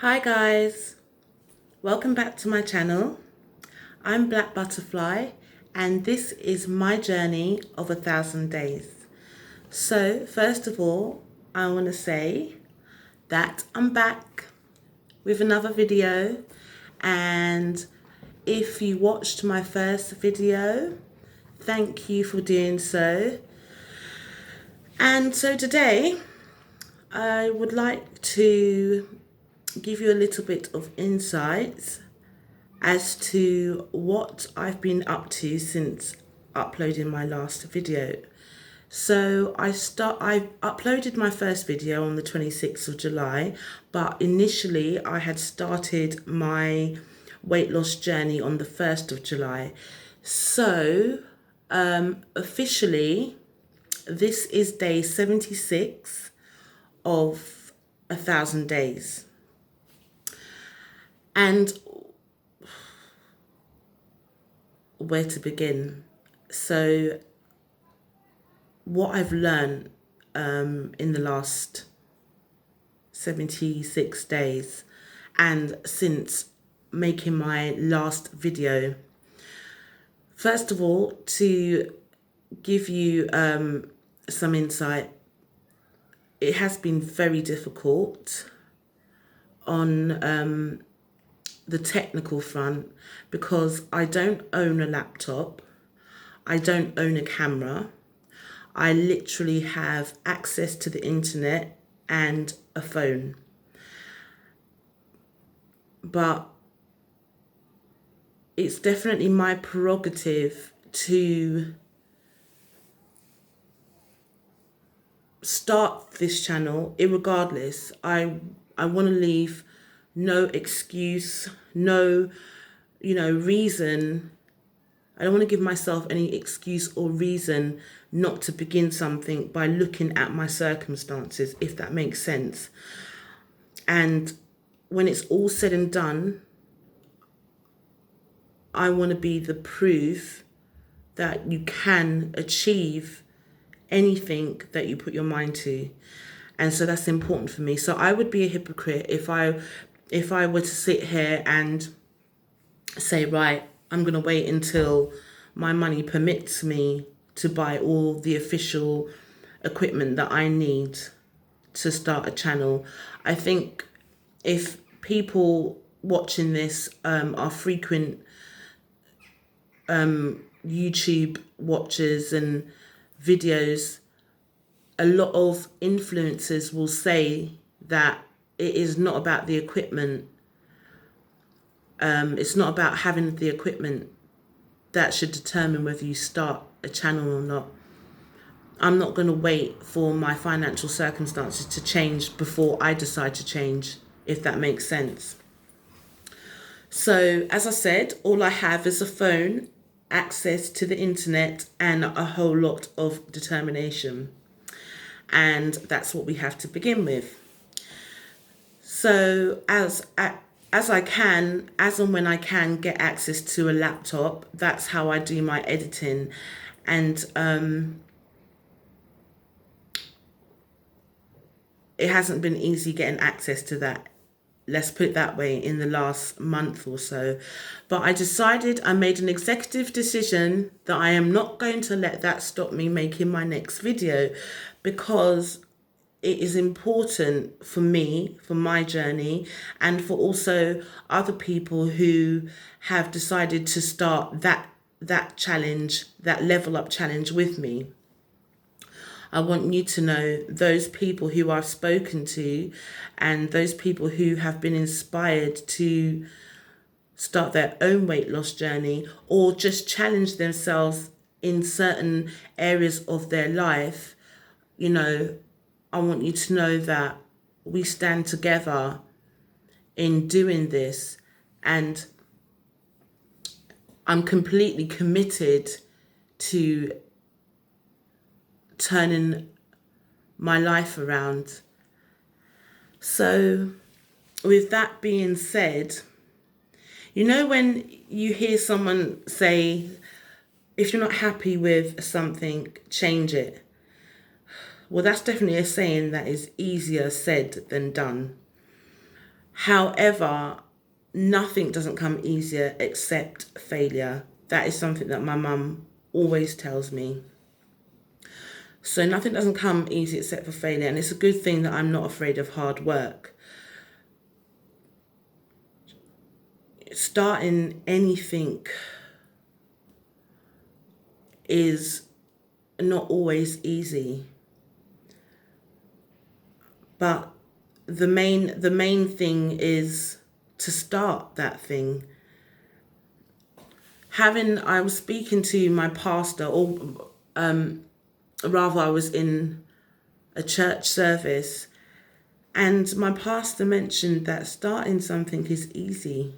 Hi guys, welcome back to my channel. I'm Black Butterfly and this is my journey of 1,000 days. So first of all, I want to say that I'm back with another video, and if you watched my first video, thank you for doing so. And so today I would like to give you a little bit of insights as to what I've been up to since uploading my last video. So I uploaded my first video on the 26th of July, but initially I had started my weight loss journey on the 1st of July. So officially this is day 76 of 1,000 days. And where to begin? So what I've learned in the last 76 days and since making my last video. First of all, to give you some insight, it has been very difficult on the technical front because I don't own a laptop, I don't own a camera. I literally have access to the internet and a phone. But it's definitely my prerogative to start this channel irregardless. I want to leave no excuse, no, reason. I don't want to give myself any excuse or reason not to begin something by looking at my circumstances, if that makes sense. And when it's all said and done, I want to be the proof that you can achieve anything that you put your mind to. And so that's important for me. So I would be a hypocrite if I were to sit here and say, right, I'm going to wait until my money permits me to buy all the official equipment that I need to start a channel. I think if people watching this are frequent YouTube watchers and videos, a lot of influencers will say that it is not about the equipment. It's not about having the equipment that should determine whether you start a channel or not. I'm not going to wait for my financial circumstances to change before I decide to change, if that makes sense. So, as I said, all I have is a phone, access to the internet, and a whole lot of determination. And that's what we have to begin with. So, as I can, as and when I can get access to a laptop, that's how I do my editing. And it hasn't been easy getting access to that, let's put it that way, in the last month or so. But I made an executive decision that I am not going to let that stop me making my next video, because it is important for me, for my journey, and for also other people who have decided to start that challenge, that level up challenge with me. I want you to know those people who I've spoken to and those people who have been inspired to start their own weight loss journey or just challenge themselves in certain areas of their life. I want you to know that we stand together in doing this, and I'm completely committed to turning my life around. So with that being said, when you hear someone say, if you're not happy with something, change it. Well, that's definitely a saying that is easier said than done. However, nothing doesn't come easier except failure. That is something that my mum always tells me. So nothing doesn't come easy except for failure. And it's a good thing that I'm not afraid of hard work. Starting anything is not always easy. But the main thing is to start that thing. I was speaking to my pastor, or rather I was in a church service, and my pastor mentioned that starting something is easy.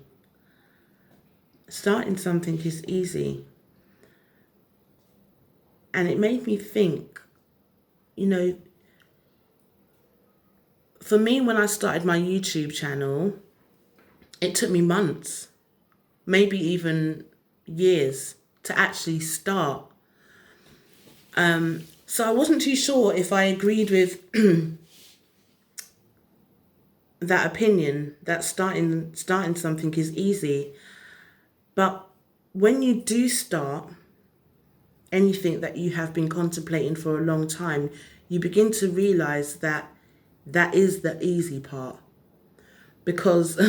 Starting something is easy. And it made me think, for me, when I started my YouTube channel, it took me months, maybe even years to actually start. So I wasn't too sure if I agreed with that opinion that starting something is easy. But when you do start anything that you have been contemplating for a long time, you begin to realize that is the easy part. Because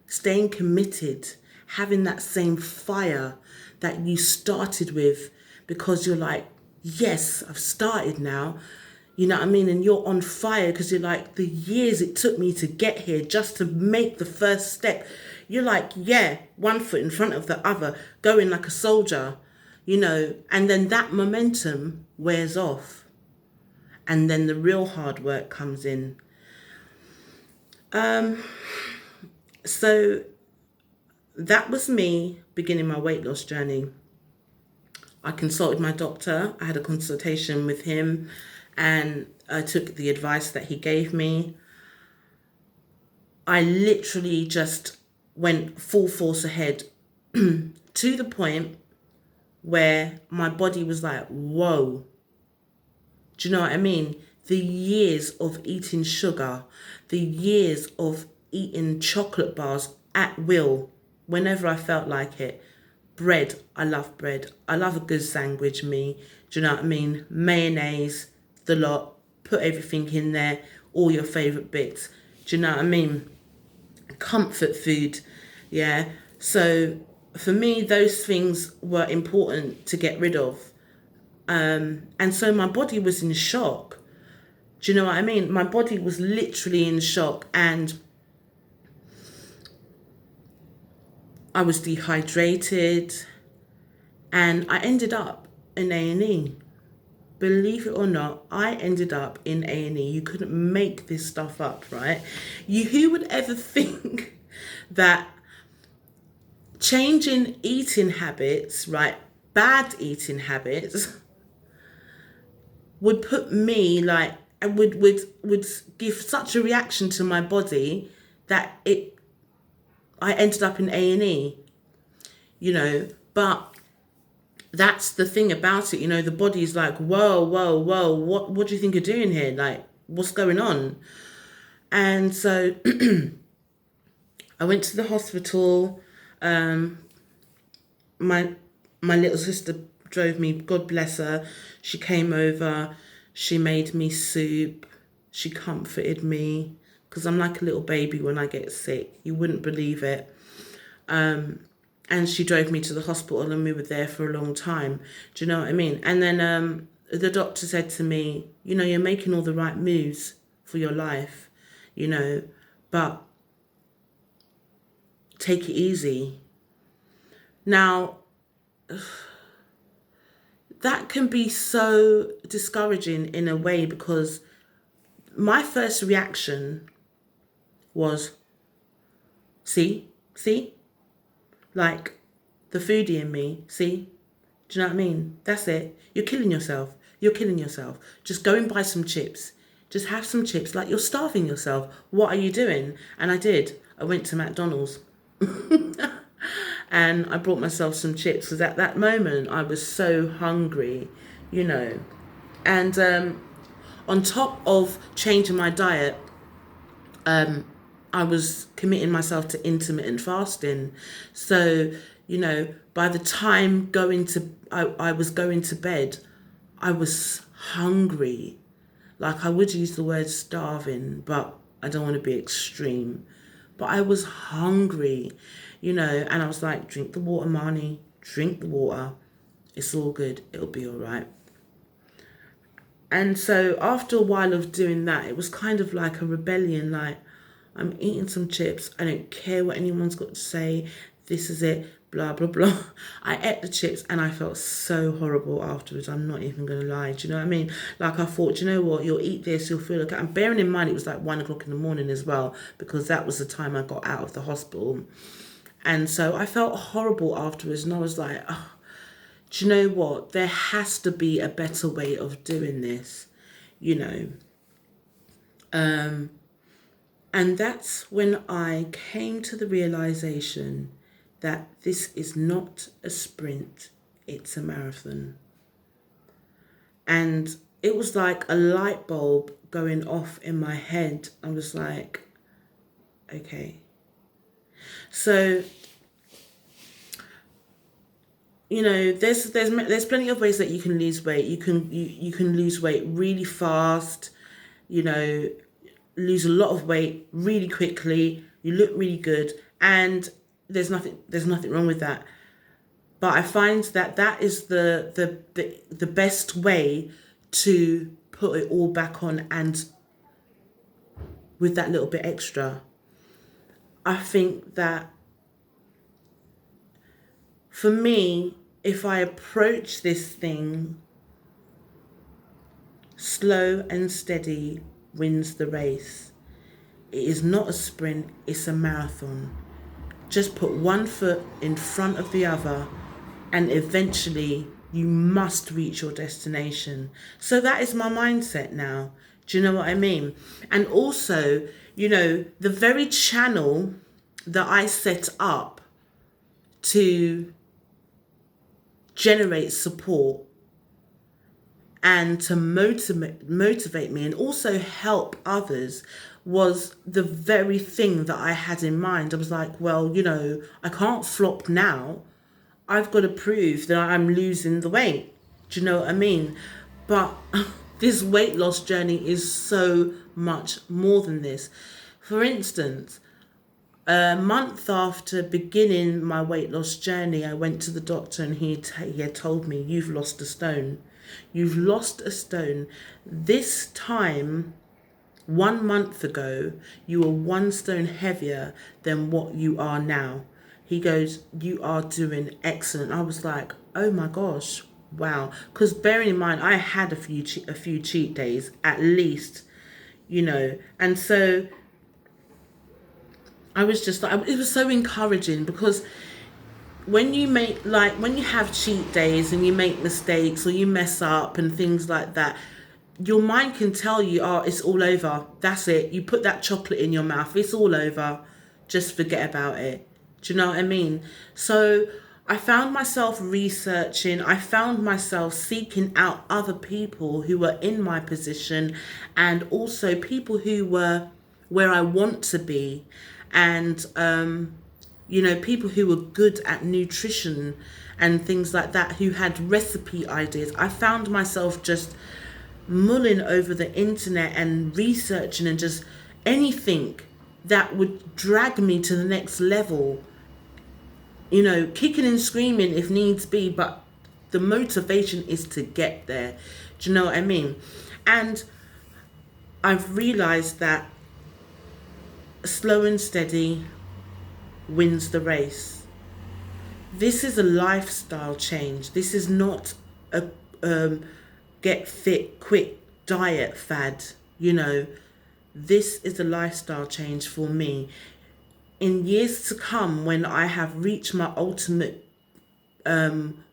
staying committed, having that same fire that you started with, because you're like, yes, I've started now, you know what I mean? And you're on fire because you're like, the years it took me to get here just to make the first step. You're like, yeah, one foot in front of the other, going like a soldier, and then that momentum wears off. And then the real hard work comes in. So that was me beginning my weight loss journey. I consulted my doctor. I had a consultation with him and I took the advice that he gave me. I literally just went full force ahead to the point where my body was like, whoa. Do you know what I mean? The years of eating sugar, the years of eating chocolate bars at will, whenever I felt like it. Bread, I love bread. I love a good sandwich, me. Do you know what I mean? Mayonnaise, the lot, put everything in there, all your favourite bits. Do you know what I mean? Comfort food, yeah. So for me, those things were important to get rid of. And so my body was in shock. Do you know what I mean? My body was literally in shock and I was dehydrated and I ended up in A&E. Believe it or not, I ended up in A&E. You couldn't make this stuff up, right? Who would ever think that changing eating habits, right, bad eating habits, would put me like, would give such a reaction to my body that I ended up in A&E, but that's the thing about it, the body's like, whoa, what do you think you're doing here? Like, what's going on? And so I went to the hospital. My little sister drove me, God bless her. She came over, she made me soup, she comforted me, because I'm like a little baby when I get sick. You wouldn't believe it. And she drove me to the hospital and we were there for a long time. Do you know what I mean? And then the doctor said to me, you're making all the right moves for your life, but take it easy. Now, that can be so discouraging in a way, because my first reaction was, see, like the foodie in me, see, do you know what I mean? That's it. You're killing yourself. Just go and buy some chips. Just have some chips, like you're starving yourself. What are you doing? And I did. I went to McDonald's and I brought myself some chips because at that moment I was so hungry, And on top of changing my diet, I was committing myself to intermittent fasting. So, by the time I was going to bed, I was hungry. Like, I would use the word starving, but I don't want to be extreme. But I was hungry, and I was like, drink the water, Marnie, drink the water. It's all good. It'll be all right. And so after a while of doing that, it was kind of like a rebellion. Like, I'm eating some chips. I don't care what anyone's got to say. This is it. Blah, blah, blah. I ate the chips and I felt so horrible afterwards. I'm not even going to lie. Do you know what I mean? Like, I thought, do you know what? You'll eat this, you'll feel okay. And bearing in mind, it was like 1 o'clock in the morning as well, because that was the time I got out of the hospital. And so I felt horrible afterwards. And I was like, oh, do you know what? There has to be a better way of doing this, And that's when I came to the realization that this is not a sprint, it's a marathon. And it was like a light bulb going off in my head. I was like, okay. So, there's plenty of ways that you can lose weight. You can lose weight really fast, lose a lot of weight really quickly. You look really good, and there's nothing wrong with that. But I find that is the best way to put it all back on, and with that little bit extra. I think that for me, if I approach this thing slow and steady wins the race. It is not a sprint, it's a marathon. Just put one foot in front of the other and eventually you must reach your destination. So that is my mindset now. Do you know what I mean? And also, the very channel that I set up to generate support and to motivate me and also help others was the very thing that I had in mind. I was like, well, I can't flop now. I've got to prove that I'm losing the weight. Do you know what I mean? But this weight loss journey is so much more than this. For instance, a month after beginning my weight loss journey, I went to the doctor and he had told me, you've lost a stone. You've lost a stone. This time, 1 month ago, you were 1 stone heavier than what you are now. He goes, you are doing excellent. I was like, oh my gosh, wow. Because bearing in mind, I had a few cheat days at least, and so I was just like, it was so encouraging because when you have cheat days and you make mistakes or you mess up and things like that, your mind can tell you, oh, it's all over. That's it. You put that chocolate in your mouth. It's all over. Just forget about it. Do you know what I mean? So I found myself researching. I found myself seeking out other people who were in my position and also people who were where I want to be. And, people who were good at nutrition and things like that, who had recipe ideas. I found myself just mulling over the internet and researching and just anything that would drag me to the next level, kicking and screaming if needs be, but the motivation is to get there. Do you know what I mean? And I've realized that slow and steady wins the race. This is a lifestyle change. This is not a get fit quick diet fad. This is a lifestyle change for me. In years to come, when I have reached my ultimate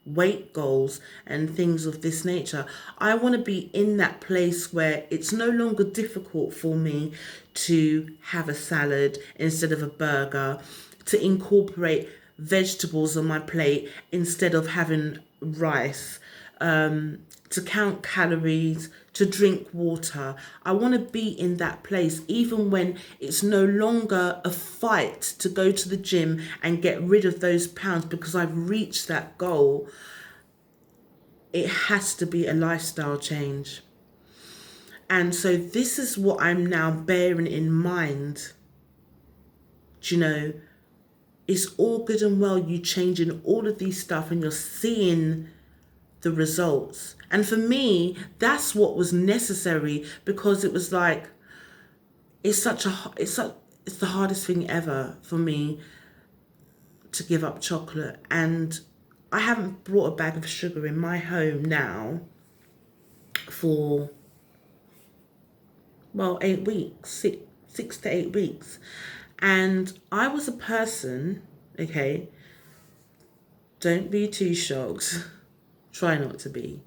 weight goals and things of this nature, I want to be in that place where it's no longer difficult for me to have a salad instead of a burger, to incorporate vegetables on my plate instead of having rice, to count calories, to drink water. I want to be in that place, even when it's no longer a fight to go to the gym and get rid of those pounds because I've reached that goal. It has to be a lifestyle change. And so this is what I'm now bearing in mind. Do you know, it's all good and well you changing all of these stuff and you're seeing the results. And for me, that's what was necessary, because it was like, it's the hardest thing ever for me to give up chocolate. And I haven't brought a bag of sugar in my home now for, well, 8 weeks, 6 to 8 weeks. And I was a person, okay, don't be too shocked, try not to be,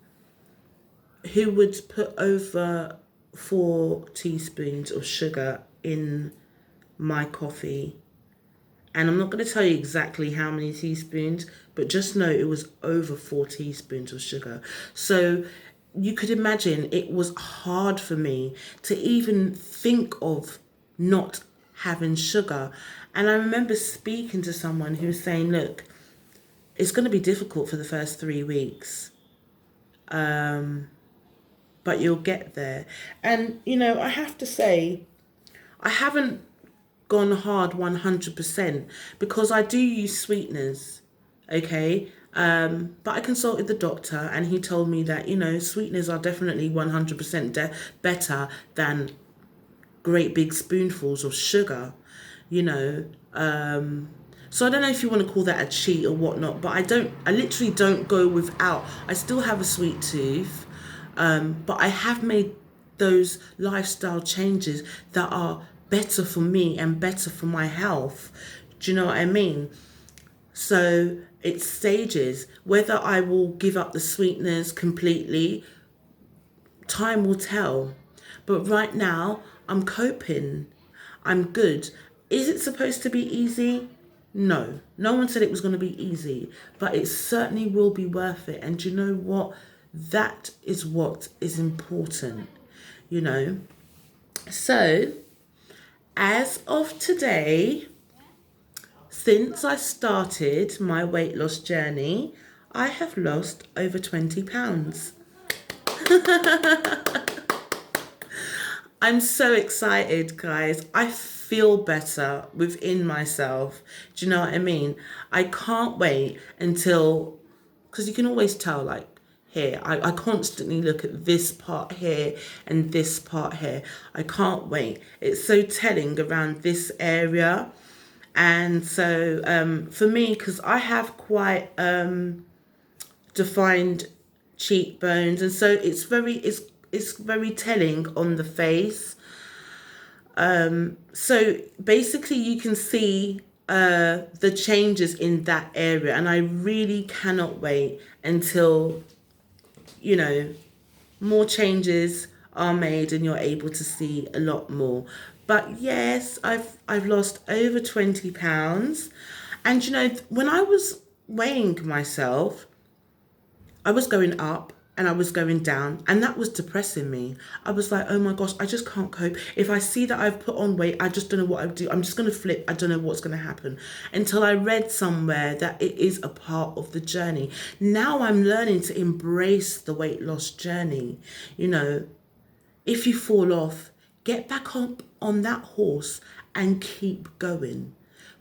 who would put over 4 teaspoons of sugar in my coffee. And I'm not going to tell you exactly how many teaspoons, but just know it was over 4 teaspoons of sugar. So you could imagine it was hard for me to even think of not having sugar. And I remember speaking to someone who was saying, look, it's going to be difficult for the first 3 weeks. But you'll get there. And, you know, I have to say, I haven't gone hard 100% because I do use sweeteners, okay? But I consulted the doctor and he told me that, you know, sweeteners are definitely 100% better than great big spoonfuls of sugar, you know. So I don't know if you want to call that a cheat or whatnot, but I literally don't go without. I still have a sweet tooth, but I have made those lifestyle changes that are better for me and better for my health. Do you know what I mean? So it's stages. Whether I will give up the sweeteners completely, time will tell. But right now, I'm coping. I'm good. Is it supposed to be easy? No. No one said it was going to be easy, but it certainly will be worth it. And you know what? That is what is important, you know. So, as of today, since I started my weight loss journey, I have lost over 20 pounds. I'm so excited, guys. I feel better within myself. Do you know what I mean? I can't wait until, because you can always tell, like, here, I constantly look at this part here and this part here. I can't wait. It's so telling around this area. And so for me, because I have quite defined cheekbones, and so it's very telling on the face. So basically you can see the changes in that area, and I really cannot wait until, you know, more changes are made and you're able to see a lot more. But yes, I've lost over 20 pounds. And you know, when I was weighing myself, I was going up and I was going down, and that was depressing me. I was like, oh my gosh, I just can't cope. If I see that I've put on weight, I just don't know what I do. I'm just going to flip. I don't know what's going to happen. Until I read somewhere that it is a part of the journey. Now I'm learning to embrace the weight loss journey. You know, if you fall off, get back up on that horse and keep going.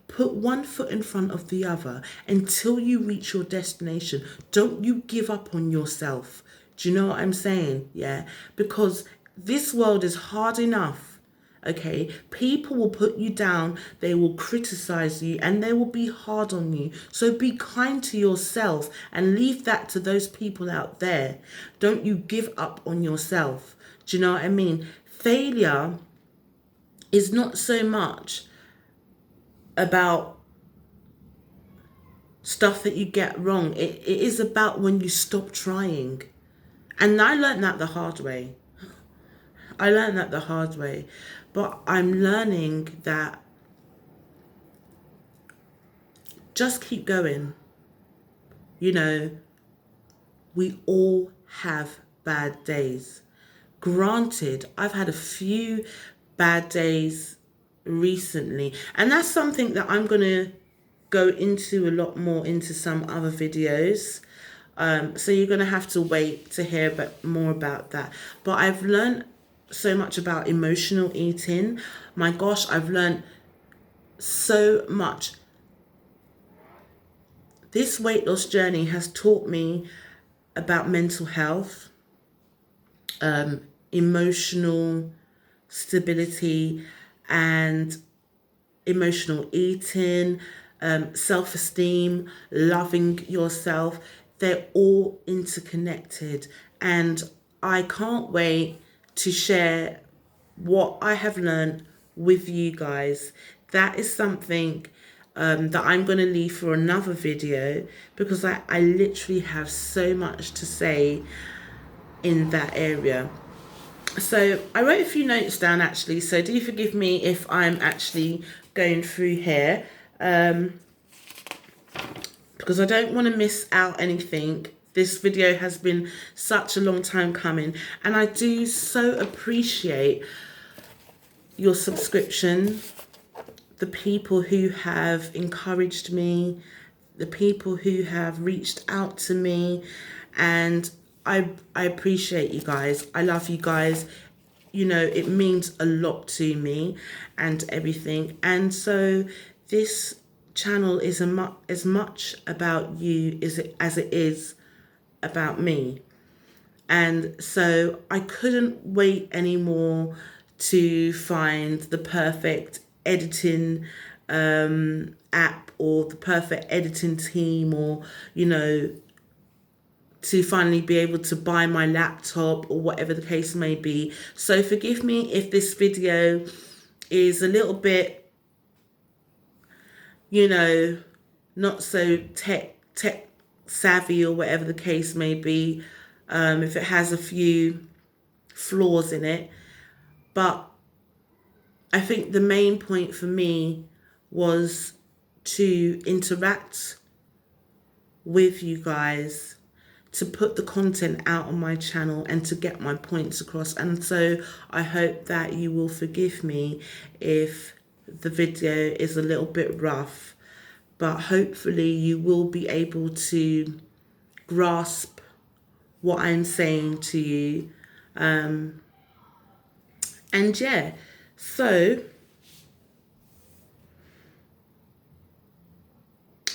Put one foot in front of the other until you reach your destination. Don't you give up on yourself. Do you know what I'm saying? Yeah. Because this world is hard enough. Okay. People will put you down. They will criticize you and they will be hard on you. So be kind to yourself and leave that to those people out there. Don't you give up on yourself. Do you know what I mean? Failure is not so much about stuff that you get wrong. It is about when you stop trying. And I learned that the hard way. But I'm learning that just keep going. You know, We all have bad days. Granted, I've had a few bad days recently, and that's something that I'm going to go into a lot more into some other videos. So you're going to have to wait to hear more about that. But I've learned so much about emotional eating. My gosh, I've learned so much. This weight loss journey has taught me about mental health, emotional stability, and emotional eating, self-esteem, loving yourself. They're all interconnected, and I can't wait to share what I have learned with you guys. That is something that I'm going to leave for another video, because I literally have so much to say in that area. So I wrote a few notes down actually, so do forgive me if I'm actually going through here, because I don't want to miss out anything. This video has been such a long time coming, and I do so appreciate your subscription, the people who have encouraged me, the people who have reached out to me, and I appreciate you guys. I love you guys. You know, it means a lot to me and everything. And so this channel is as much about you as it is about me. And so I couldn't wait anymore to find the perfect editing app, or the perfect editing team, or, you know, to finally be able to buy my laptop, or whatever the case may be. So forgive me if this video is a little bit, you know, not so tech savvy, or whatever the case may be, if it has a few flaws in it. But I think the main point for me was to interact with you guys, to put the content out on my channel, and to get my points across. And so I hope that you will forgive me if the video is a little bit rough, but hopefully you will be able to grasp what I'm saying to you. And yeah, so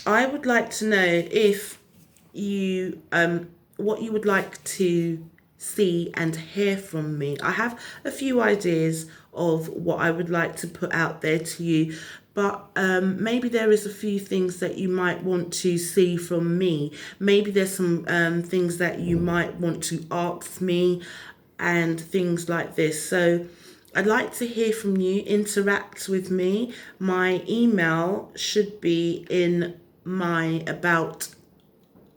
I would like to know if you what you would like to see and hear from me. I have a few ideas of what I would like to put out there to you, but maybe there is a few things that you might want to see from me. Maybe there's some things that you might want to ask me, and things like this. So I'd like to hear from you, interact with me. My email should be in my about,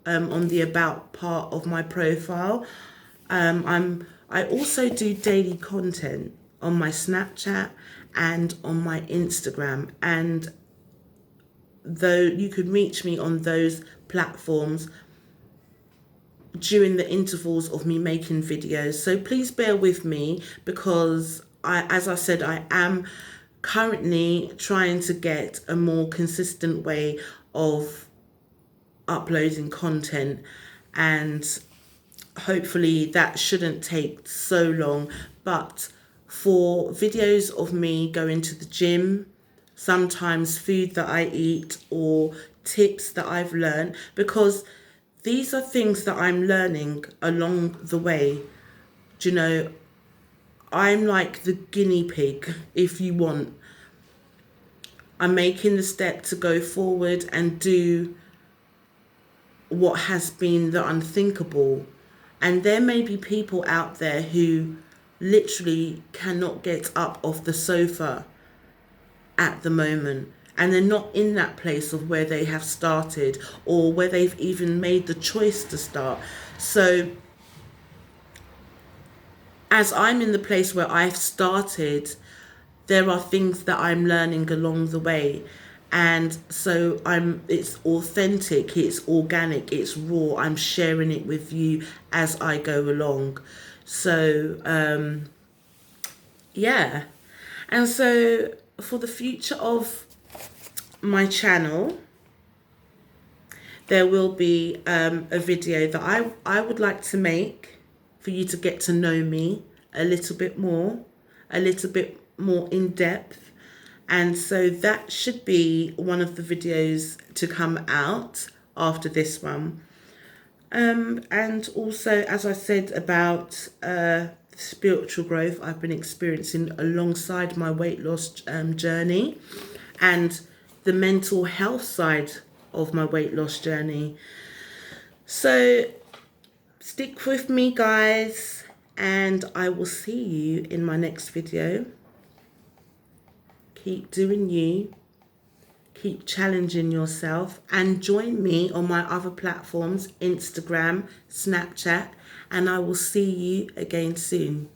on the about part of my profile. I also do daily content on my Snapchat and on my Instagram, and though you could reach me on those platforms during the intervals of me making videos. So please bear with me, because as I said, I am currently trying to get a more consistent way of uploading content, and hopefully that shouldn't take so long. But for videos of me going to the gym, sometimes food that I eat, or tips that I've learned, because these are things that I'm learning along the way. Do you know, I'm like the guinea pig, if you want. I'm making the step to go forward and do what has been the unthinkable. And there may be people out there who literally cannot get up off the sofa at the moment, and they're not in that place of where they have started, or where they've even made the choice to start. So as I'm in the place where I've started, there are things that I'm learning along the way. And so it's authentic, it's organic, it's raw. I'm sharing it with you as I go along. So yeah. And so for the future of my channel, there will be a video that I would like to make for you to get to know me a little bit more in depth. And so that should be one of the videos to come out after this one. And also, as I said about spiritual growth I've been experiencing alongside my weight loss journey, and the mental health side of my weight loss journey. So stick with me, guys, and I will see you in my next video. Keep doing you, keep challenging yourself, and join me on my other platforms, Instagram, Snapchat, and I will see you again soon.